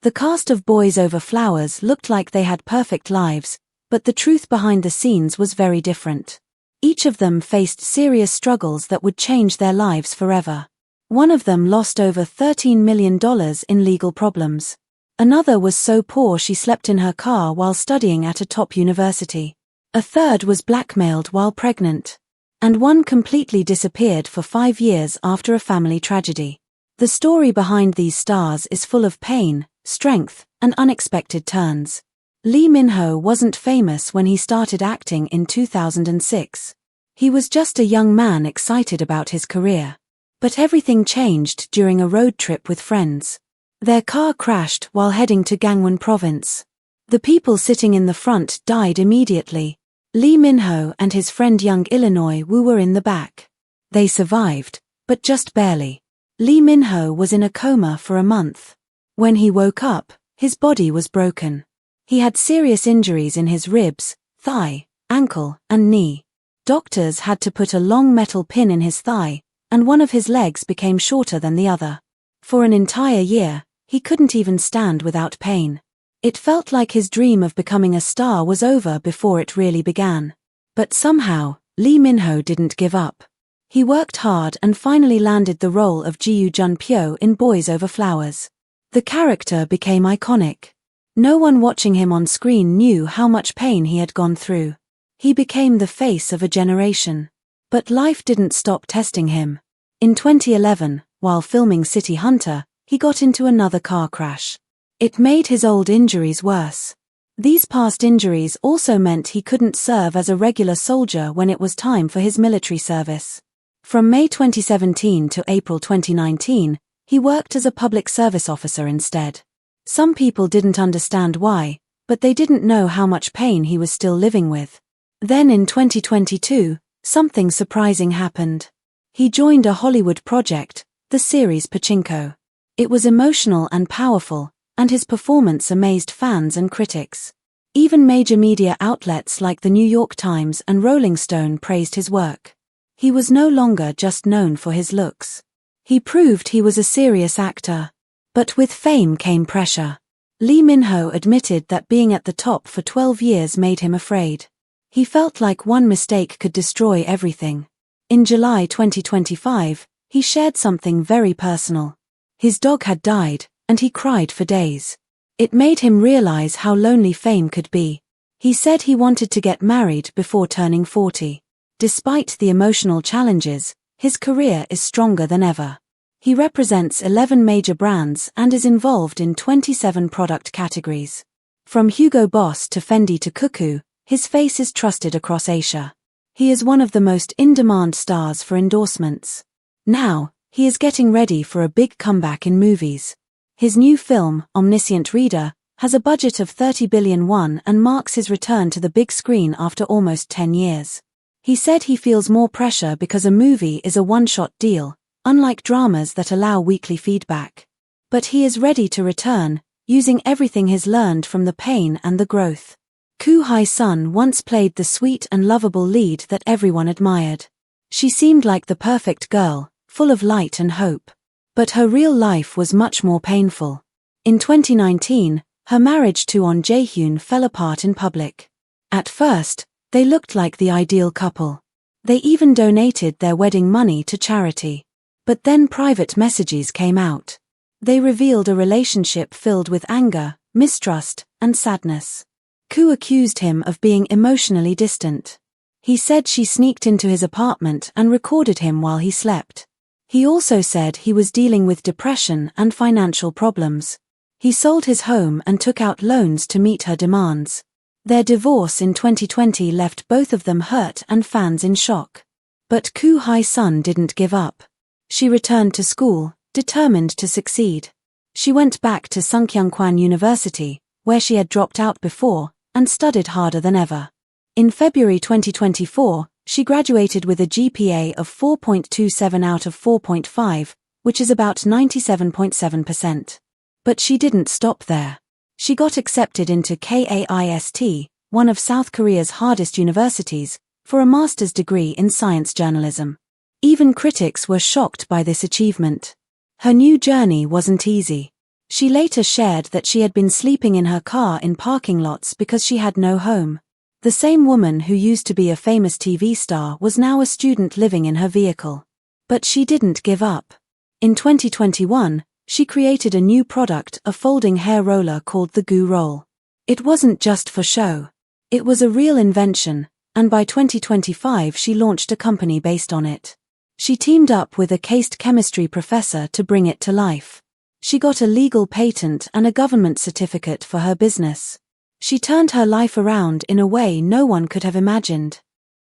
The cast of Boys Over Flowers looked like they had perfect lives, but the truth behind the scenes was very different. Each of them faced serious struggles that would change their lives forever. One of them lost over $13 million in legal problems. Another was so poor she slept in her car while studying at a top university. A third was blackmailed while pregnant. And one completely disappeared for 5 years after a family tragedy. The story behind these stars is full of pain, strength, and unexpected turns. Lee Minho wasn't famous when he started acting in 2006. He was just a young man excited about his career. But everything changed during a road trip with friends. Their car crashed while heading to Gangwon province. The people sitting in the front died immediately. Lee Minho and his friend Young Illinois Woo were in the back. They survived, but just barely. Lee Minho was in a coma for a month. When he woke up, his body was broken. He had serious injuries in his ribs, thigh, ankle, and knee. Doctors had to put a long metal pin in his thigh, and one of his legs became shorter than the other. For an entire year, he couldn't even stand without pain. It felt like his dream of becoming a star was over before it really began. But somehow, Lee Minho didn't give up. He worked hard and finally landed the role of Jiu Junpyo in Boys Over Flowers. The character became iconic. No one watching him on screen knew how much pain he had gone through. He became the face of a generation. But life didn't stop testing him. In 2011, while filming City Hunter, he got into another car crash. It made his old injuries worse. These past injuries also meant he couldn't serve as a regular soldier when it was time for his military service. From May 2017 to April 2019, he worked as a public service officer instead. Some people didn't understand why, but they didn't know how much pain he was still living with. Then in 2022, something surprising happened. He joined a Hollywood project, the series Pachinko. It was emotional and powerful, and his performance amazed fans and critics. Even major media outlets like the New York Times and Rolling Stone praised his work. He was no longer just known for his looks. He proved he was a serious actor. But with fame came pressure. Lee Minho admitted that being at the top for 12 years made him afraid. He felt like one mistake could destroy everything. In July 2025, he shared something very personal. His dog had died, and he cried for days. It made him realize how lonely fame could be. He said he wanted to get married before turning 40. Despite the emotional challenges, his career is stronger than ever. He represents 11 major brands and is involved in 27 product categories. From Hugo Boss to Fendi to Cuckoo, his face is trusted across Asia. He is one of the most in-demand stars for endorsements. Now, he is getting ready for a big comeback in movies. His new film, Omniscient Reader, has a budget of 30 billion won and marks his return to the big screen after almost 10 years. He said he feels more pressure because a movie is a one-shot deal, unlike dramas that allow weekly feedback. But he is ready to return, using everything he's learned from the pain and the growth. Kuh Hai Son once played the sweet and lovable lead that everyone admired. She seemed like the perfect girl, full of light and hope. But her real life was much more painful. In 2019, her marriage to Ahn Jae-hyun fell apart in public. At first, they looked like the ideal couple. They even donated their wedding money to charity. But then private messages came out. They revealed a relationship filled with anger, mistrust, and sadness. Kuh accused him of being emotionally distant. He said she sneaked into his apartment and recorded him while he slept. He also said he was dealing with depression and financial problems. He sold his home and took out loans to meet her demands. Their divorce in 2020 left both of them hurt and fans in shock. But Kuh Hai Son didn't give up. She returned to school, determined to succeed. She went back to Sungkyunkwan University, where she had dropped out before, and studied harder than ever. In February 2024, she graduated with a GPA of 4.27 out of 4.5, which is about 97.7%. But she didn't stop there. She got accepted into KAIST, one of South Korea's hardest universities, for a master's degree in science journalism. Even critics were shocked by this achievement. Her new journey wasn't easy. She later shared that she had been sleeping in her car in parking lots because she had no home. The same woman who used to be a famous TV star was now a student living in her vehicle. But she didn't give up. In 2021, she created a new product, a folding hair roller called the Goo Roll. It wasn't just for show. It was a real invention, and by 2025 she launched a company based on it. She teamed up with a cased chemistry professor to bring it to life. She got a legal patent and a government certificate for her business. She turned her life around in a way no one could have imagined.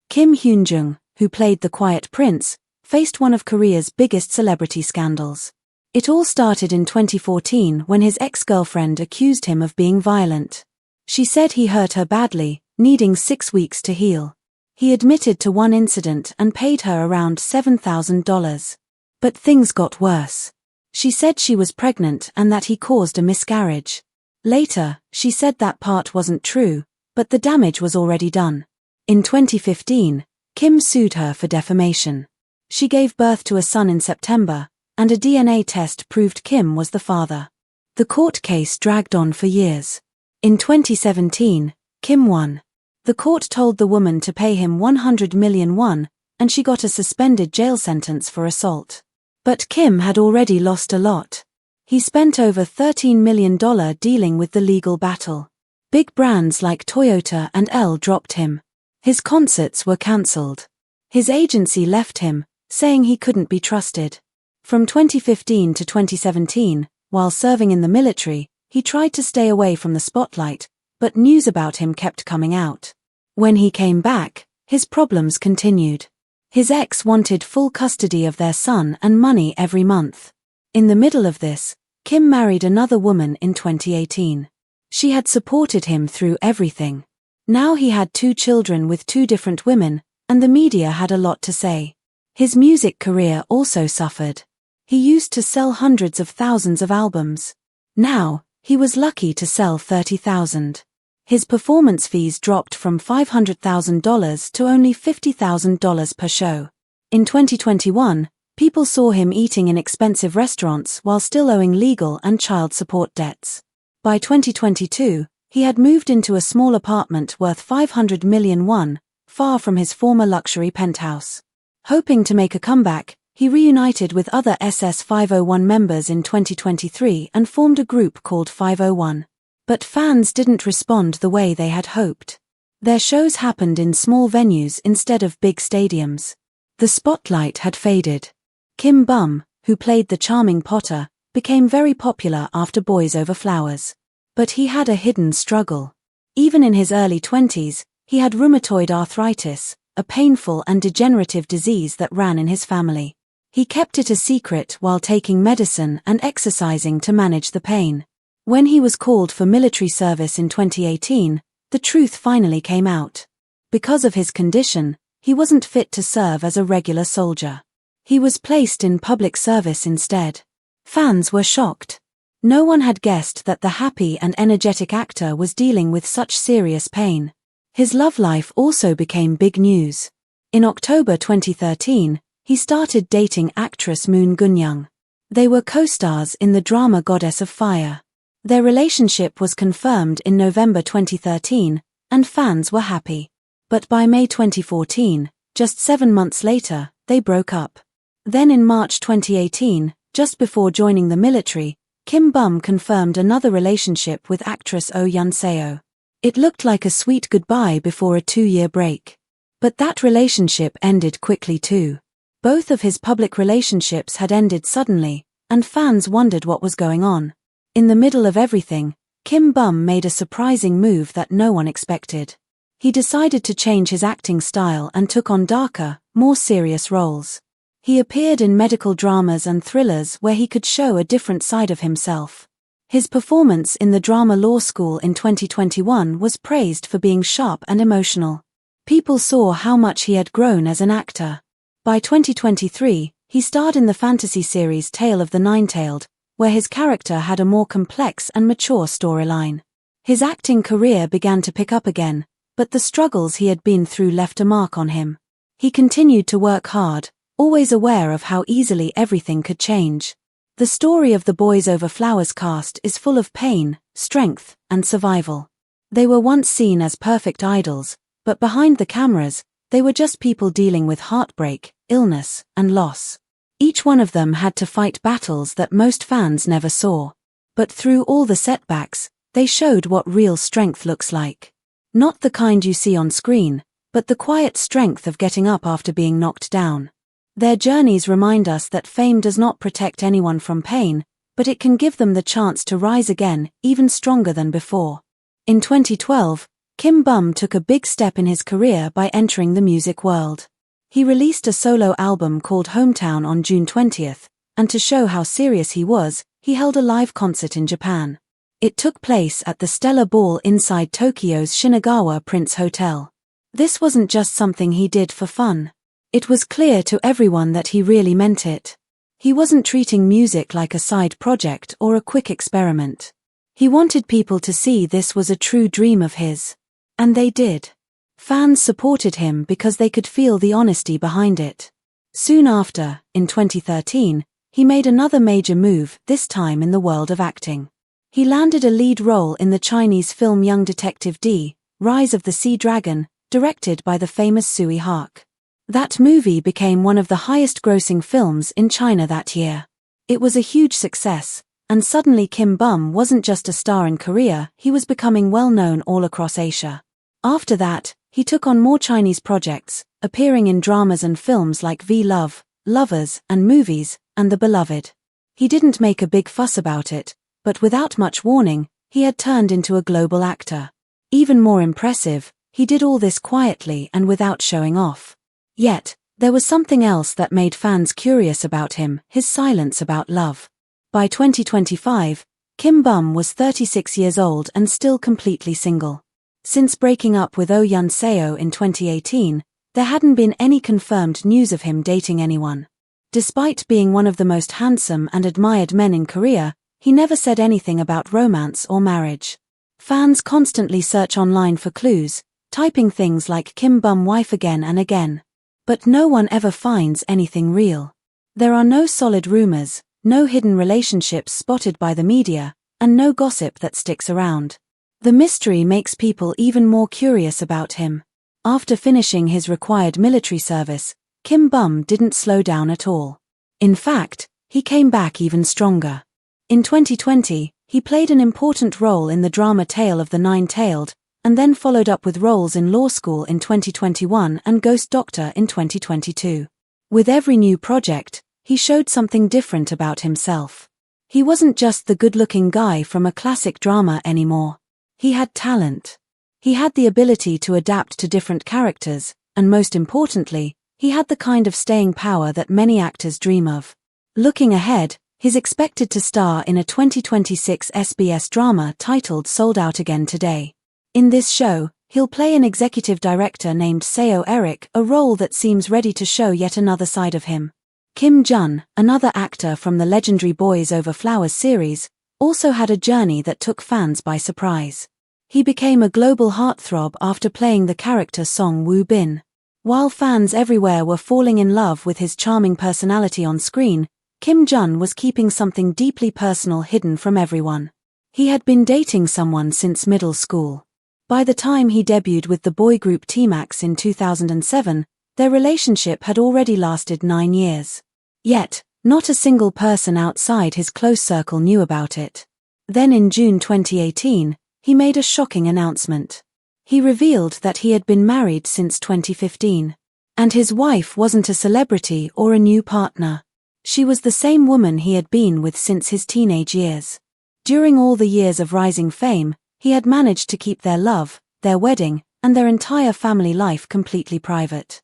Kim Hyun-joong, who played the Quiet Prince, faced one of Korea's biggest celebrity scandals. It all started in 2014 when his ex-girlfriend accused him of being violent. She said he hurt her badly, needing 6 weeks to heal. He admitted to one incident and paid her around $7,000. But things got worse. She said she was pregnant and that he caused a miscarriage. Later, she said that part wasn't true, but the damage was already done. In 2015, Kim sued her for defamation. She gave birth to a son in September, and a DNA test proved Kim was the father. The court case dragged on for years. In 2017, Kim won. The court told the woman to pay him 100 million won, and she got a suspended jail sentence for assault. But Kim had already lost a lot. He spent over $13 million dealing with the legal battle. Big brands like Toyota and Elle dropped him. His concerts were cancelled. His agency left him, saying he couldn't be trusted. From 2015 to 2017, while serving in the military, he tried to stay away from the spotlight, but news about him kept coming out. When he came back, his problems continued. His ex wanted full custody of their son and money every month. In the middle of this, Kim married another woman in 2018. She had supported him through everything. Now he had 2 children with 2 different women, and the media had a lot to say. His music career also suffered. He used to sell hundreds of thousands of albums. Now, he was lucky to sell 30,000. His performance fees dropped from $500,000 to only $50,000 per show. In 2021, people saw him eating in expensive restaurants while still owing legal and child support debts. By 2022, he had moved into a small apartment worth 500 million won, far from his former luxury penthouse. Hoping to make a comeback, he reunited with other SS501 members in 2023 and formed a group called 501. But fans didn't respond the way they had hoped. Their shows happened in small venues instead of big stadiums. The spotlight had faded. Kim Bum, who played the charming Potter, became very popular after Boys Over Flowers. But he had a hidden struggle. Even in his early 20s, he had rheumatoid arthritis, a painful and degenerative disease that ran in his family. He kept it a secret while taking medicine and exercising to manage the pain. When he was called for military service in 2018, the truth finally came out. Because of his condition, he wasn't fit to serve as a regular soldier. He was placed in public service instead. Fans were shocked. No one had guessed that the happy and energetic actor was dealing with such serious pain. His love life also became big news. In October 2013, he started dating actress Min Jung. They were co-stars in the drama Goddess of Fire. Their relationship was confirmed in November 2013, and fans were happy. But by May 2014, just 7 months later, they broke up. Then in March 2018, just before joining the military, Kim Bum confirmed another relationship with actress Oh Yun-seo. It looked like a sweet goodbye before a 2-year break. But that relationship ended quickly too. Both of his public relationships had ended suddenly, and fans wondered what was going on. In the middle of everything, Kim Bum made a surprising move that no one expected. He decided to change his acting style and took on darker, more serious roles. He appeared in medical dramas and thrillers where he could show a different side of himself. His performance in the drama Law School in 2021 was praised for being sharp and emotional. People saw how much he had grown as an actor. By 2023, he starred in the fantasy series Tale of the Nine-Tailed, where his character had a more complex and mature storyline. His acting career began to pick up again, but the struggles he had been through left a mark on him. He continued to work hard, always aware of how easily everything could change. The story of the Boys Over Flowers cast is full of pain, strength, and survival. They were once seen as perfect idols, but behind the cameras, they were just people dealing with heartbreak, illness, and loss. Each one of them had to fight battles that most fans never saw. But through all the setbacks, they showed what real strength looks like. Not the kind you see on screen, but the quiet strength of getting up after being knocked down. Their journeys remind us that fame does not protect anyone from pain, but it can give them the chance to rise again, even stronger than before. In 2012, Kim Bum took a big step in his career by entering the music world. He released a solo album called Hometown on June 20th, and to show how serious he was, he held a live concert in Japan. It took place at the Stella Ball inside Tokyo's Shinagawa Prince Hotel. This wasn't just something he did for fun. It was clear to everyone that he really meant it. He wasn't treating music like a side project or a quick experiment. He wanted people to see this was a true dream of his. And they did. Fans supported him because they could feel the honesty behind it. Soon after, in 2013, he made another major move, this time in the world of acting. He landed a lead role in the Chinese film Young Detective D, Rise of the Sea Dragon, directed by the famous Sui Hark. That movie became one of the highest-grossing films in China that year. It was a huge success, and suddenly Kim Bum wasn't just a star in Korea, he was becoming well-known all across Asia. After that, he took on more Chinese projects, appearing in dramas and films like V-Love, Lovers, and Movies, and The Beloved. He didn't make a big fuss about it, but without much warning, he had turned into a global actor. Even more impressive, he did all this quietly and without showing off. Yet, there was something else that made fans curious about him, his silence about love. By 2025, Kim Bum was 36 years old and still completely single. Since breaking up with Oh Yun-seo in 2018, there hadn't been any confirmed news of him dating anyone. Despite being one of the most handsome and admired men in Korea, he never said anything about romance or marriage. Fans constantly search online for clues, typing things like Kim Bum wife again and again. But no one ever finds anything real. There are no solid rumors, no hidden relationships spotted by the media, and no gossip that sticks around. The mystery makes people even more curious about him. After finishing his required military service, Kim Bum didn't slow down at all. In fact, he came back even stronger. In 2020, he played an important role in the drama Tale of the Nine-Tailed, and then followed up with roles in Law School in 2021 and Ghost Doctor in 2022. With every new project, he showed something different about himself. He wasn't just the good-looking guy from a classic drama anymore. He had talent. He had the ability to adapt to different characters, and most importantly, he had the kind of staying power that many actors dream of. Looking ahead, he's expected to star in a 2026 SBS drama titled Sold Out Again Today. In this show, he'll play an executive director named Seo Eric, a role that seems ready to show yet another side of him. Kim Jun, another actor from the legendary Boys Over Flowers series, also had a journey that took fans by surprise. He became a global heartthrob after playing the character Song Woo Bin. While fans everywhere were falling in love with his charming personality on screen, Kim Jun was keeping something deeply personal hidden from everyone. He had been dating someone since middle school. By the time he debuted with the boy group T-Max in 2007, their relationship had already lasted 9 years. Yet, not a single person outside his close circle knew about it. Then in June 2018, he made a shocking announcement. He revealed that he had been married since 2015. And his wife wasn't a celebrity or a new partner. She was the same woman he had been with since his teenage years. During all the years of rising fame, he had managed to keep their love, their wedding, and their entire family life completely private.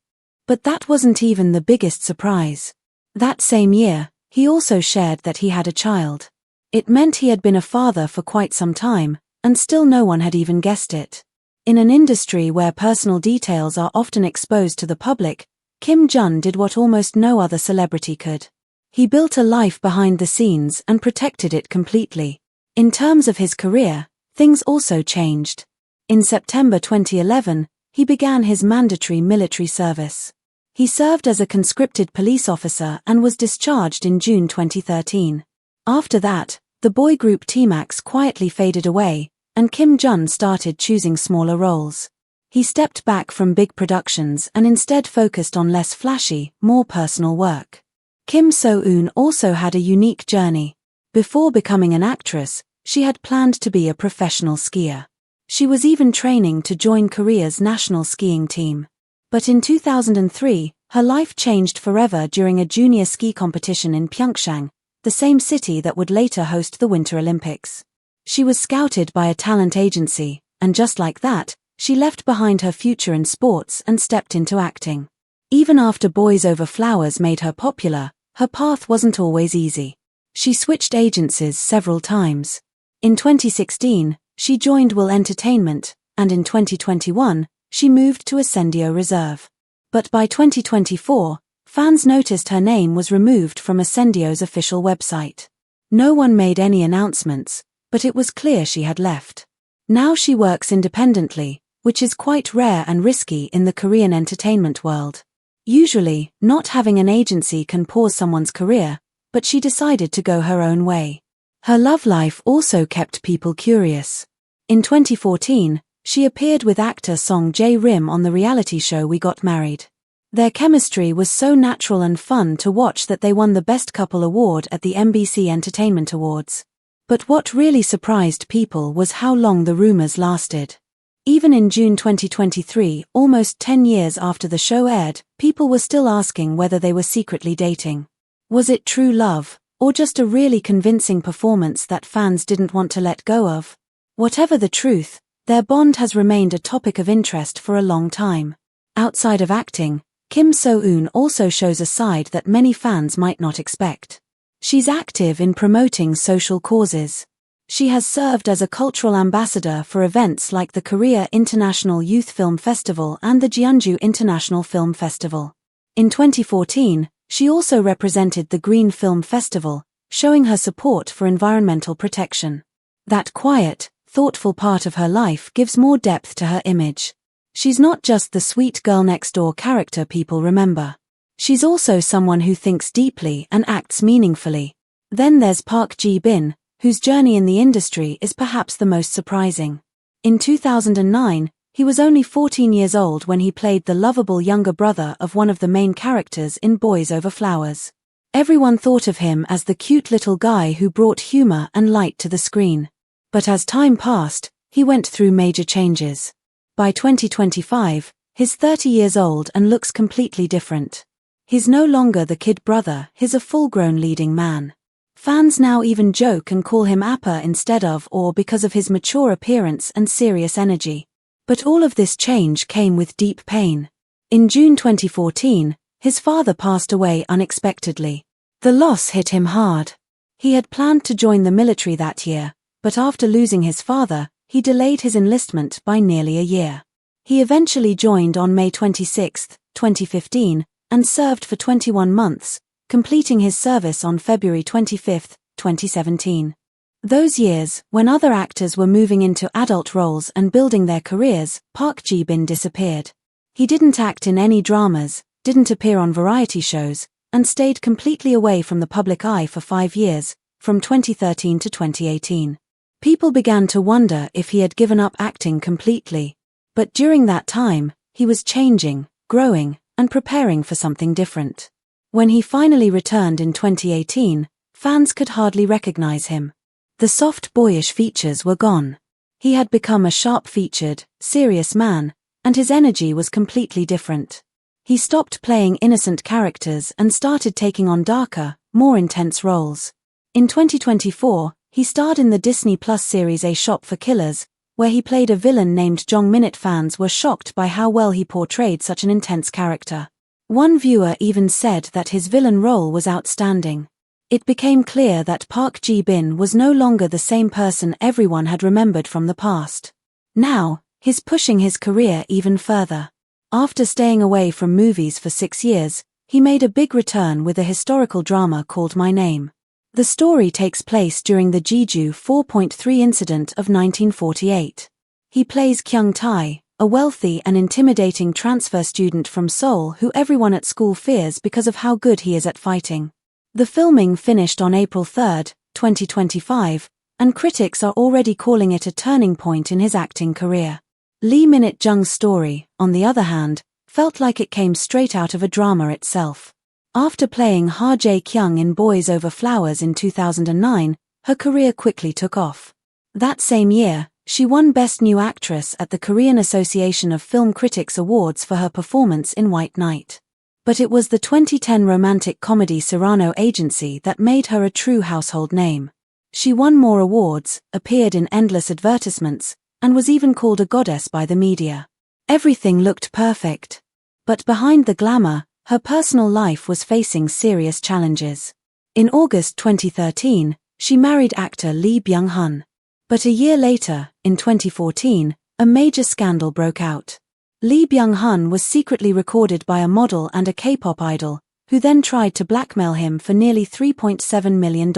But that wasn't even the biggest surprise. That same year, he also shared that he had a child. It meant he had been a father for quite some time, and still no one had even guessed it. In an industry where personal details are often exposed to the public, Kim Jun did what almost no other celebrity could. He built a life behind the scenes and protected it completely. In terms of his career, things also changed. In September 2011, he began his mandatory military service. He served as a conscripted police officer and was discharged in June 2013. After that, the boy group T-Max quietly faded away, and Kim Jung started choosing smaller roles. He stepped back from big productions and instead focused on less flashy, more personal work. Kim Soun also had a unique journey. Before becoming an actress, she had planned to be a professional skier. She was even training to join Korea's national skiing team. But in 2003, her life changed forever during a junior ski competition in Pyeongchang, the same city that would later host the Winter Olympics. She was scouted by a talent agency, and just like that, she left behind her future in sports and stepped into acting. Even after Boys Over Flowers made her popular, her path wasn't always easy. She switched agencies several times. In 2016, she joined Will Entertainment, and in 2021, she moved to Ascendio Reserve. But by 2024, fans noticed her name was removed from Ascendio's official website. No one made any announcements, but it was clear she had left. Now she works independently, which is quite rare and risky in the Korean entertainment world. Usually, not having an agency can pause someone's career, but she decided to go her own way. Her love life also kept people curious. In 2014, she appeared with actor Song Jae-rim on the reality show We Got Married. Their chemistry was so natural and fun to watch that they won the Best Couple award at the MBC Entertainment Awards. But what really surprised people was how long the rumors lasted. Even in June 2023, almost 10 years after the show aired, people were still asking whether they were secretly dating. Was it true love, or just a really convincing performance that fans didn't want to let go of? Whatever the truth, their bond has remained a topic of interest for a long time. Outside of acting, Kim So-eun also shows a side that many fans might not expect. She's active in promoting social causes. She has served as a cultural ambassador for events like the Korea International Youth Film Festival and the Jeonju International Film Festival. In 2014, she also represented the Green Film Festival, showing her support for environmental protection. That quiet, thoughtful part of her life gives more depth to her image. She's not just the sweet girl next door character people remember. She's also someone who thinks deeply and acts meaningfully. Then there's Park Ji-bin, whose journey in the industry is perhaps the most surprising. In 2009, he was only 14 years old when he played the lovable younger brother of one of the main characters in Boys Over Flowers. Everyone thought of him as the cute little guy who brought humor and light to the screen. But as time passed, he went through major changes. By 2025, he's 30 years old and looks completely different. He's no longer the kid brother, he's a full-grown leading man. Fans now even joke and call him Appa instead of or because of his mature appearance and serious energy. But all of this change came with deep pain. In June 2014, his father passed away unexpectedly. The loss hit him hard. He had planned to join the military that year, but after losing his father, he delayed his enlistment by nearly a year. He eventually joined on May 26, 2015, and served for 21 months, completing his service on February 25, 2017. Those years, when other actors were moving into adult roles and building their careers, Park Ji-bin disappeared. He didn't act in any dramas, didn't appear on variety shows, and stayed completely away from the public eye for 5 years, from 2013 to 2018. People began to wonder if he had given up acting completely. But during that time, he was changing, growing, and preparing for something different. When he finally returned in 2018, fans could hardly recognize him. The soft boyish features were gone. He had become a sharp-featured, serious man, and his energy was completely different. He stopped playing innocent characters and started taking on darker, more intense roles. In 2024, he starred in the Disney Plus series A Shop for Killers, where he played a villain named Jong Minute. Fans were shocked by how well he portrayed such an intense character. One viewer even said that his villain role was outstanding. It became clear that Park Ji-bin was no longer the same person everyone had remembered from the past. Now, he's pushing his career even further. After staying away from movies for 6 years, he made a big return with a historical drama called My Name. The story takes place during the Jeju 4.3 incident of 1948. He plays Kyung Tae, a wealthy and intimidating transfer student from Seoul who everyone at school fears because of how good he is at fighting. The filming finished on April 3, 2025, and critics are already calling it a turning point in his acting career. Lee Min Jung's story, on the other hand, felt like it came straight out of a drama itself. After playing Ha Jae-kyung in Boys Over Flowers in 2009, her career quickly took off. That same year, she won Best New Actress at the Korean Association of Film Critics Awards for her performance in White Knight. But it was the 2010 romantic comedy Cyrano Agency that made her a true household name. She won more awards, appeared in endless advertisements, and was even called a goddess by the media. Everything looked perfect. But behind the glamour, her personal life was facing serious challenges. In August 2013, she married actor Lee Byung-hun. But a year later, in 2014, a major scandal broke out. Lee Byung-hun was secretly recorded by a model and a K-pop idol, who then tried to blackmail him for nearly $3.7 million.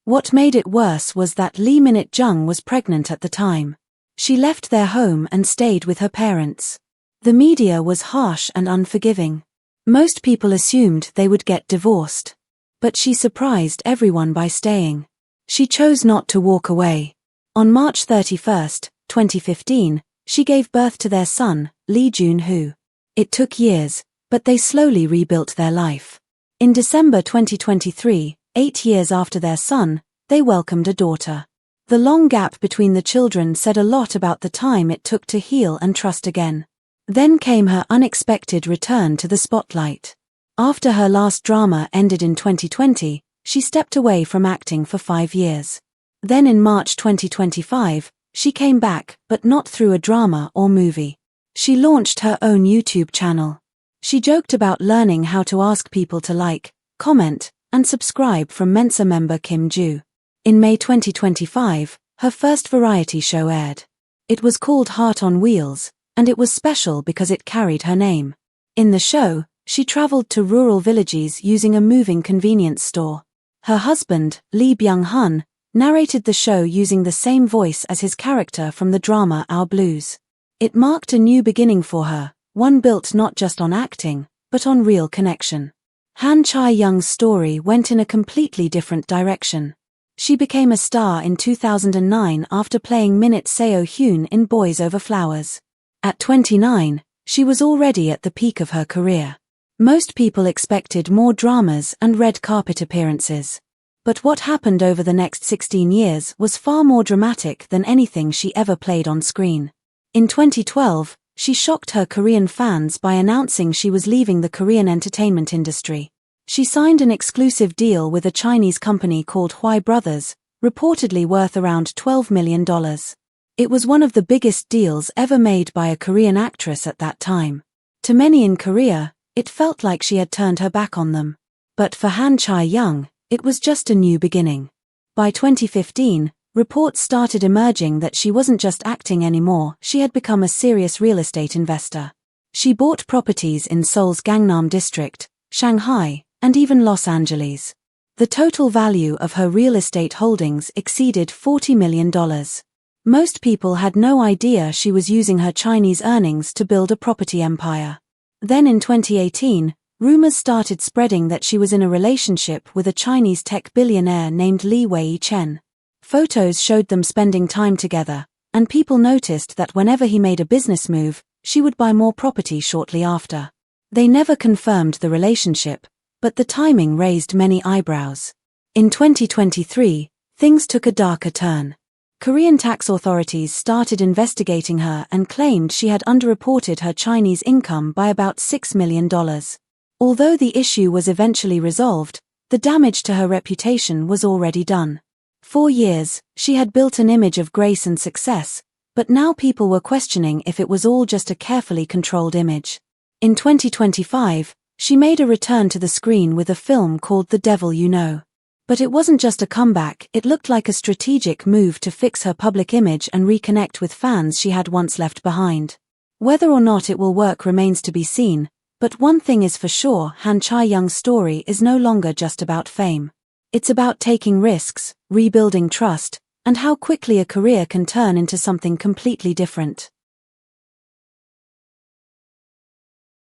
What made it worse was that Lee Min Jung was pregnant at the time. She left their home and stayed with her parents. The media was harsh and unforgiving. Most people assumed they would get divorced. But she surprised everyone by staying. She chose not to walk away. On March 31, 2015, she gave birth to their son, Lee Jun-ho. It took years, but they slowly rebuilt their life. In December 2023, 8 years after their son, they welcomed a daughter. The long gap between the children said a lot about the time it took to heal and trust again. Then came her unexpected return to the spotlight. After her last drama ended in 2020, she stepped away from acting for 5 years. Then in March 2025, she came back, but not through a drama or movie. She launched her own YouTube channel. She joked about learning how to ask people to like, comment, and subscribe from Mensa member Kim Hyun-joong. In May 2025, her first variety show aired. It was called Heart on Wheels, and it was special because it carried her name. In the show, she traveled to rural villages using a moving convenience store. Her husband, Lee Byung-hun, narrated the show using the same voice as his character from the drama Our Blues. It marked a new beginning for her, one built not just on acting, but on real connection. Chae Young's story went in a completely different direction. She became a star in 2009 after playing Min Seo-hyun in Boys Over Flowers. At 29, she was already at the peak of her career. Most people expected more dramas and red carpet appearances. But what happened over the next 16 years was far more dramatic than anything she ever played on screen. In 2012, she shocked her Korean fans by announcing she was leaving the Korean entertainment industry. She signed an exclusive deal with a Chinese company called Hwai Brothers, reportedly worth around $12 million. It was one of the biggest deals ever made by a Korean actress at that time. To many in Korea, it felt like she had turned her back on them. But for Chae Young, it was just a new beginning. By 2015, reports started emerging that she wasn't just acting anymore, she had become a serious real estate investor. She bought properties in Seoul's Gangnam district, Shanghai, and even Los Angeles. The total value of her real estate holdings exceeded $40 million. Most people had no idea she was using her Chinese earnings to build a property empire. Then in 2018, rumors started spreading that she was in a relationship with a Chinese tech billionaire named Li Wei-chen. Photos showed them spending time together, and people noticed that whenever he made a business move, she would buy more property shortly after. They never confirmed the relationship, but the timing raised many eyebrows. In 2023, things took a darker turn. Korean tax authorities started investigating her and claimed she had underreported her Chinese income by about $6 million. Although the issue was eventually resolved, the damage to her reputation was already done. For years, she had built an image of grace and success, but now people were questioning if it was all just a carefully controlled image. In 2025, she made a return to the screen with a film called The Devil You Know. But it wasn't just a comeback, it looked like a strategic move to fix her public image and reconnect with fans she had once left behind. Whether or not it will work remains to be seen. But one thing is for sure, Chae Young's story is no longer just about fame. It's about taking risks, rebuilding trust, and how quickly a career can turn into something completely different.